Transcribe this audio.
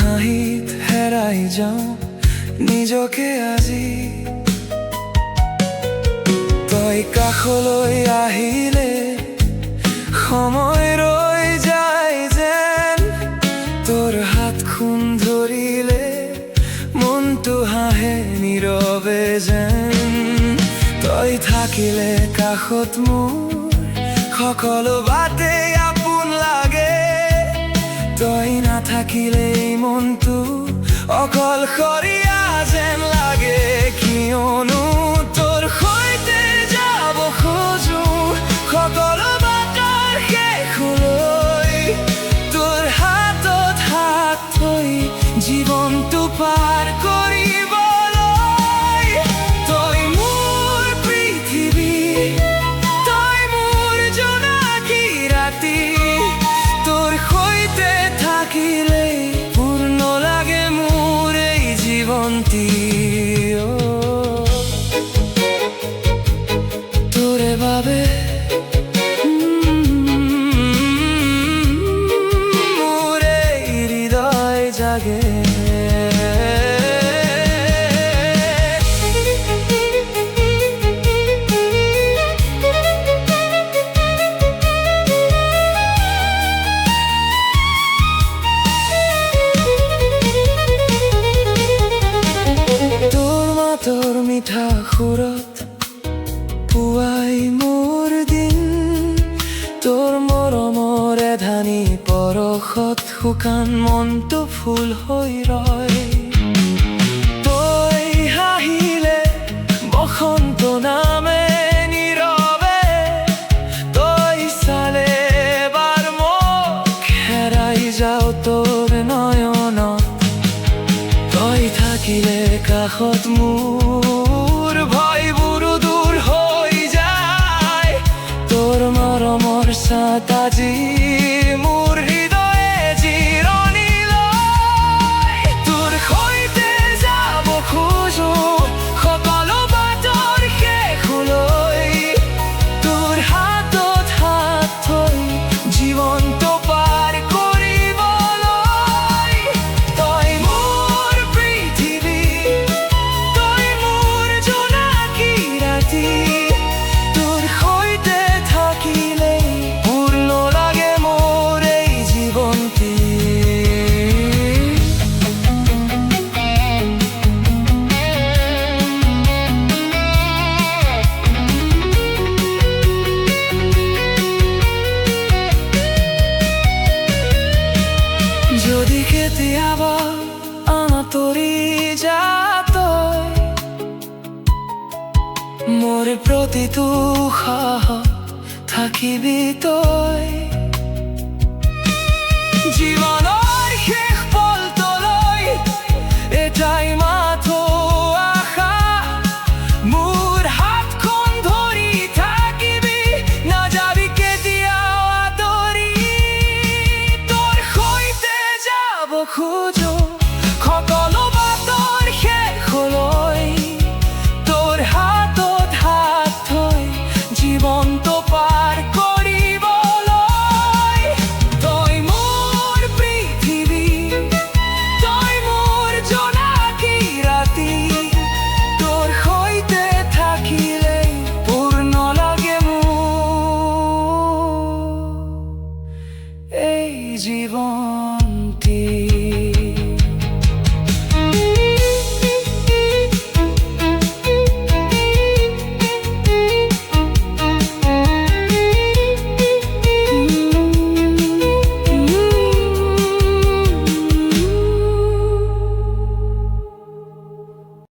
হাঁহিত হেৰাই যাওঁ নিজকে আজি। তই কাষলৈ আহিলে সময় ৰৈ যায় যেন, তোৰ হাতখন ধৰিলে মনটো হাঁহে নীৰৱে যেন। তই থাকিলে কাষত মোৰ সকলো বাটেই আপোন লাগে, তই নাথাকিলে মনটো অকলশৰীয়া যেন লাগে। কিয়নো তোৰ সৈতে যাব খোজো সকলো বাটৰ শেষলৈ, তোৰ হাতত হাত থৈ জীৱনটো পাৰ কৰিবলৈ। তই মোৰ পৃথিৱী, তই মোৰ জোনাকী ৰাতি, তোৰ সৈতে থাকিলে পূৰ্ণ লাগে মোৰ এই জীৱনটি। তোৰে বাবে মোৰ এই হৃদয় জাগে। তোৰ মিঠা সুৰত পুৱাই মোৰ দিন, তোৰ মৰমৰে ধানি পৰশত শুকান মনটো ফুল হৈ ৰয়। তই হাঁহিলে বসন্ত নামে নীৰৱে, তই চালে এবাৰ মোক হেৰাই যাওঁ তোৰ নয়নত। তই থাকিলে কাষত মোৰ ভয়বোৰো দূৰ হৈ যায়, তোৰ মৰমৰ ছাট আজি মোৰ হৃদয়ে জিৰণি লয়। তোৰ সৈতে যাব খোজো সকলো বাটৰ শেষলৈ, তোৰ হাতত হাত থৈ জীৱনটো পাৰ কৰিবলৈ। তই মোৰ পৃথিৱী, তই মোৰ জোনাকী ৰাতি, তোৰ সৈতে থাকিলে পূৰ্ণ লাগে মোৰ এই জীৱনটি। যদি কেতিয়াবা আঁতৰি যা তই মোৰ প্ৰতিটো উশাহত থাকিবি তই, জীৱনৰ শেষ পলটোলৈ এটাই মাথো আশা, মোৰ হাতখন ধৰি থাকিবি নাযাবি কেতিয়াও আঁতৰি। তোৰ সৈতে যাব খোজো